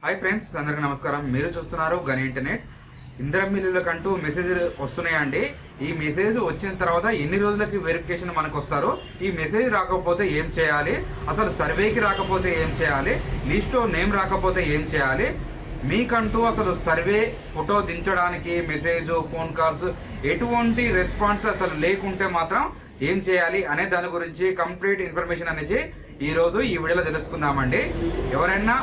Hi friends, అందరికీ నమస్కారం. మీరు చూస్తున్నారు గని ఇంటర్నెట్. ఇంధన మిల్లులకంటూ మెసేజ్ వస్తున్నాయండి. ఈ మెసేజ్ వచ్చిన తర్వాత ఎన్ని రోజులకి వెరిఫికేషన్ మనకు వస్తారు, ఈ మెసేజ్ రాకపోతే ఏం చేయాలి, అసలు సర్వేకి రాకపోతే ఏం చేయాలి, లిస్ట్లో నేమ్ రాకపోతే ఏం చేయాలి, మీకంటూ అసలు సర్వే ఫోటో దించడానికి మెసేజ్ ఫోన్ కాల్స్ ఎటువంటి రెస్పాన్స్ అసలు లేకుంటే మాత్రం ఏం చేయాలి అనే దాని గురించి కంప్లీట్ ఇన్ఫర్మేషన్ అనేసి ఈరోజు ఈ వీడియోలో తెలుసుకుందామండి. ఎవరైనా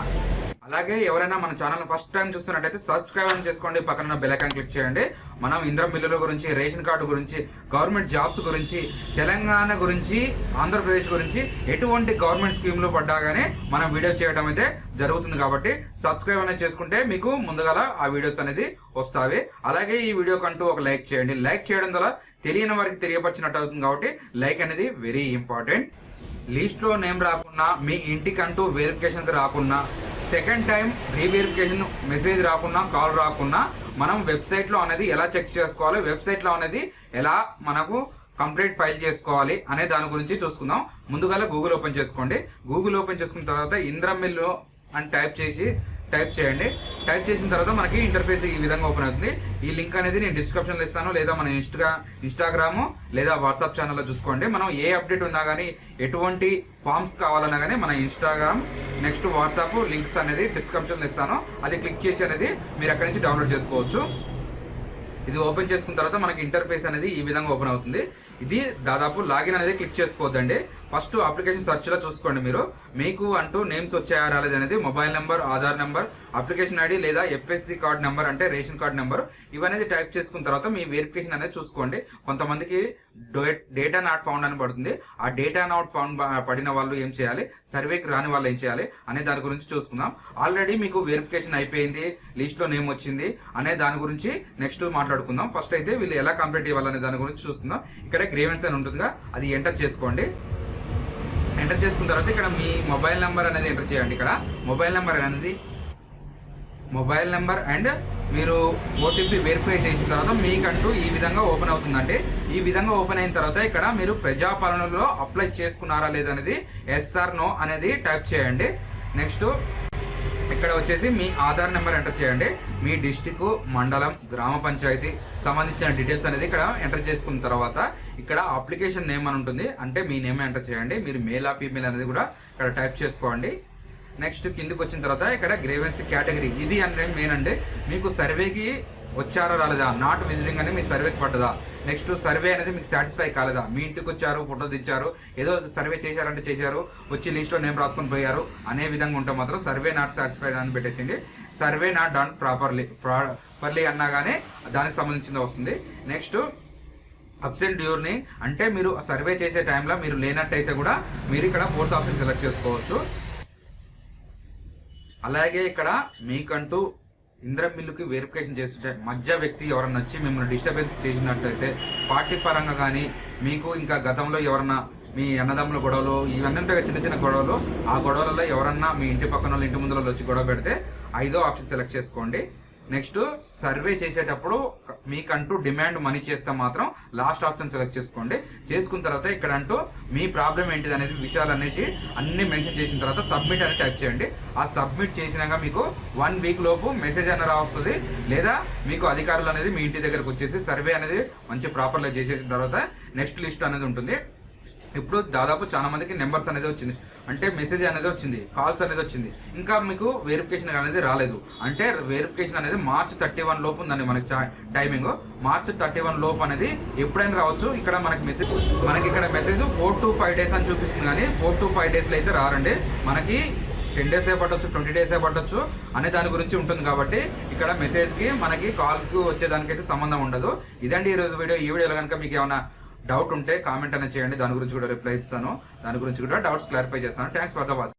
మన ఛానల్ ఫస్ట్ టైం చూస్తున్నట్టయితే సబ్స్క్రైబ్ చేసుకోండి, పక్కన బెల్ ఐకాన్ క్లిక్ చేయండి. మనం ఇంధన బిల్లుల గురించి, రేషన్ కార్డు గురించి, గవర్నమెంట్ జాబ్స్ గురించి, తెలంగాణ గురించి, ఆంధ్రప్రదేశ్ గురించి ఎటువంటి గవర్నమెంట్ స్కీమ్లు పడ్డాగానే మనం వీడియో చేయడం అయితే జరుగుతుంది. కాబట్టి సబ్స్క్రైబ్ అనేది చేసుకుంటే మీకు ముందుగా ఆ వీడియోస్ అనేది వస్తాయి. అలాగే ఈ వీడియోకంటూ ఒక లైక్ చేయండి. లైక్ చేయడం ద్వారా తెలియని వారికి తెలియపరిచినట్టు అవుతుంది. కాబట్టి లైక్ అనేది వెరీ ఇంపార్టెంట్. లిస్ట్లో నేమ్ రాకున్నా, మీ ఇంటికంటూ వెరిఫికేషన్కి రాకున్నా, సెకండ్ టైం రీవెరిఫికేషన్ మెసేజ్ రాకున్నా, కాల్ రాకున్నా, మనం వెబ్సైట్లో అనేది ఎలా చెక్ చేసుకోవాలి, వెబ్సైట్లో అనేది ఎలా మనకు కంప్లీట్ ఫైల్ చేసుకోవాలి అనే దాని గురించి చూసుకుందాం. ముందుగా గూగుల్ ఓపెన్ చేసుకోండి. గూగుల్ ఓపెన్ చేసుకున్న తర్వాత ఇంధన మిల్లు అని టైప్ చేయండి. టైప్ చేసిన తర్వాత మనకి ఇంటర్ఫేస్ ఈ విధంగా ఓపెన్ అవుతుంది. ఈ లింక్ అనేది నేను డిస్క్రిప్షన్లో ఇస్తాను, లేదా మన ఇన్స్టాగ్రామ్ లేదా వాట్సాప్ ఛానల్లో చూసుకోండి. మనం ఏ అప్డేట్ ఉన్నా కానీ, ఎటువంటి ఫామ్స్ కావాలన్నా కానీ మన ఇన్స్టాగ్రామ్ నెక్స్ట్ వాట్సాప్ లింక్స్ అనేది డిస్క్రిప్షన్లో ఇస్తాను. అది క్లిక్ చేసి అనేది మీరు అక్కడి నుంచి డౌన్లోడ్ చేసుకోవచ్చు. ఇది ఓపెన్ చేసుకున్న తర్వాత మనకి ఇంటర్ఫేస్ అనేది ఈ విధంగా ఓపెన్ అవుతుంది. ఇది దాదాపు లాగిన్ అనేది క్లిక్ చేసుకోవద్దండి. ఫస్ట్ అప్లికేషన్ సెర్చ్లో చూసుకోండి. మీకు అంటూ నేమ్స్ వచ్చాయా రాలేదు అనేది mobile number, Aadhaar number, application ID లేదా ఎఫ్ఎస్సి కార్డ్ నెంబర్ అంటే రేషన్ కార్డ్ నెంబర్ ఇవన్నీ టైప్ చేసుకున్న తర్వాత మీ వెరిఫికేషన్ అనేది చూసుకోండి. కొంతమందికి డేటా నాట్ ఫౌండ్ అని పడుతుంది. ఆ డేటా నాట్ ఫౌండ్ పడిన వాళ్ళు ఏం చేయాలి, సర్వేకి రాని వాళ్ళు ఏం చేయాలి అనే దాని గురించి చూసుకుందాం. ఆల్రెడీ మీకు వెరిఫికేషన్ అయిపోయింది, లిస్ట్లో నేమ్ వచ్చింది అనే దాని గురించి నెక్స్ట్ మాట్లాడుకుందాం. ఫస్ట్ అయితే వీళ్ళు ఎలా కంప్లీట్ ఇవ్వాలనే దాని గురించి చూసుకుందాం. ఇక్కడ గ్రీవెన్స్ అని ఉంటుందిగా, అది ఎంటర్ చేసుకోండి. ఎంటర్ చేసుకున్న తర్వాత ఇక్కడ మీ మొబైల్ నెంబర్ అనేది ఎంటర్ చేయండి. ఇక్కడ మొబైల్ నెంబర్ అండ్ మీరు ఓటీపీ వెరిఫై చేసిన తర్వాత మీకంటూ ఈ విధంగా ఓపెన్ అవుతుందండి. ఈ విధంగా ఓపెన్ అయిన తర్వాత ఇక్కడ మీరు ప్రజాపాలనలో అప్లై చేసుకున్నారా లేదనేది ఎస్ ఆర్ నో అనేది టైప్ చేయండి. నెక్స్ట్ ఇక్కడ వచ్చేసి మీ ఆధార్ నెంబర్ ఎంటర్ చేయండి. మీ డిస్టిక్, మండలం, గ్రామ పంచాయతీ సంబంధించిన డీటెయిల్స్ అనేది ఇక్కడ ఎంటర్ చేసుకున్న తర్వాత ఇక్కడ అప్లికేషన్ నేమ్ అని ఉంటుంది, అంటే మీ నేమ్ ఎంటర్ చేయండి. మీరు మేల్ ఆ ఫీమేల్ అనేది కూడా ఇక్కడ టైప్ చేసుకోండి. నెక్స్ట్ కిందికి వచ్చిన తర్వాత ఇక్కడ గ్రీవెన్స్ కేటగిరీ, ఇది అంటే మెయిన్ అండి. మీకు సర్వేకి వచ్చారో రాలేదా, నాట్ విజిటింగ్ అని మీ సర్వేకి పడ్డదా, నెక్స్ట్ సర్వే అనేది మీకు సాటిస్ఫై కాలేదా, మీ ఇంటికి వచ్చారు, ఫోటో దించారు, ఏదో సర్వే చేశారంటే చేశారు, వచ్చి లిస్ట్లో నేమ్ రాసుకొని పోయారు అనే విధంగా ఉంటే మాత్రం సర్వే నాట్ సాటిస్ఫైడ్ అని పెట్టేసింది. సర్వే నాట్ డన్ ప్రాపర్లీ అన్నా కానీ దానికి సంబంధించింది వస్తుంది. నెక్స్ట్ అబ్సెంట్ డ్యూర్ని అంటే మీరు సర్వే చేసే టైంలో మీరు లేనట్టయితే కూడా మీరు ఇక్కడ 4th ఆప్షన్ సెలెక్ట్ చేసుకోవచ్చు. అలాగే ఇక్కడ మీకంటూ ఇంధన బిల్లుకి వెరిఫికేషన్ చేస్తుంటే మధ్య వ్యక్తి ఎవరన్నా వచ్చి మిమ్మల్ని డిస్టర్బెన్స్ చేసినట్టయితే, పార్టీ పరంగా కానీ మీకు ఇంకా గతంలో ఎవరన్నా మీ అన్నదమ్ముల గొడవలు ఇవన్నీ ఉంటాయి, చిన్న చిన్న గొడవలు, ఆ గొడవలలో ఎవరన్నా మీ ఇంటి పక్కన వాళ్ళు, ఇంటి ముందు వచ్చి గొడవ పెడితే 5వ ఆప్షన్ సెలెక్ట్ చేసుకోండి. నెక్స్ట్ సర్వే చేసేటప్పుడు మీకంటూ డిమాండ్ మనీ చేస్తే మాత్రం లాస్ట్ ఆప్షన్ సెలెక్ట్ చేసుకోండి. చేసుకున్న తర్వాత ఇక్కడ అంటూ మీ ప్రాబ్లం ఏంటిది అనేది విషయాలు అనేసి అన్ని మెన్షన్ చేసిన తర్వాత సబ్మిట్ అని టైప్ చేయండి. ఆ సబ్మిట్ చేసినాక మీకు 1 వీక్ లోపు మెసేజ్ అనేది వస్తుంది, లేదా మీకు అధికారులు అనేది మీ ఇంటి దగ్గరకు వచ్చేసి సర్వే అనేది మంచి ప్రాపర్గా చేసేసిన తర్వాత నెక్స్ట్ లిస్ట్ అనేది ఉంటుంది. ఇప్పుడు దాదాపు చాలా మందికి నెంబర్స్ అనేది వచ్చింది, అంటే మెసేజ్ అనేది వచ్చింది, కాల్స్ అనేది వచ్చింది, ఇంకా మీకు వెరిఫికేషన్ అనేది రాలేదు. అంటే వెరిఫికేషన్ అనేది March 31 లోపు ఉందండి మనకి టైమింగ్. March 31 లోపు అనేది ఎప్పుడైనా రావచ్చు. ఇక్కడ మనకి ఇక్కడ మెసేజ్ 4 to 5 days అని చూపిస్తుంది, కానీ 4 to 5 daysలో అయితే రారండి. మనకి 10 days పట్టొచ్చు, 20 days పట్టొచ్చు అనే దాని గురించి ఉంటుంది. కాబట్టి ఇక్కడ మెసేజ్కి మనకి కాల్స్కి వచ్చేదానికైతే సంబంధం ఉండదు. ఇదండి ఈరోజు వీడియో. ఈ వీడియోలో కనుక మీకు ఏమైనా డౌట్ ఉంటే కామెంట్ అనేది చేయండి, దాని గురించి కూడా రిప్లై ఇస్తాను, దాని గురించి కూడా డౌట్స్ క్లారిఫై చేస్తాను. Thanks for the watch.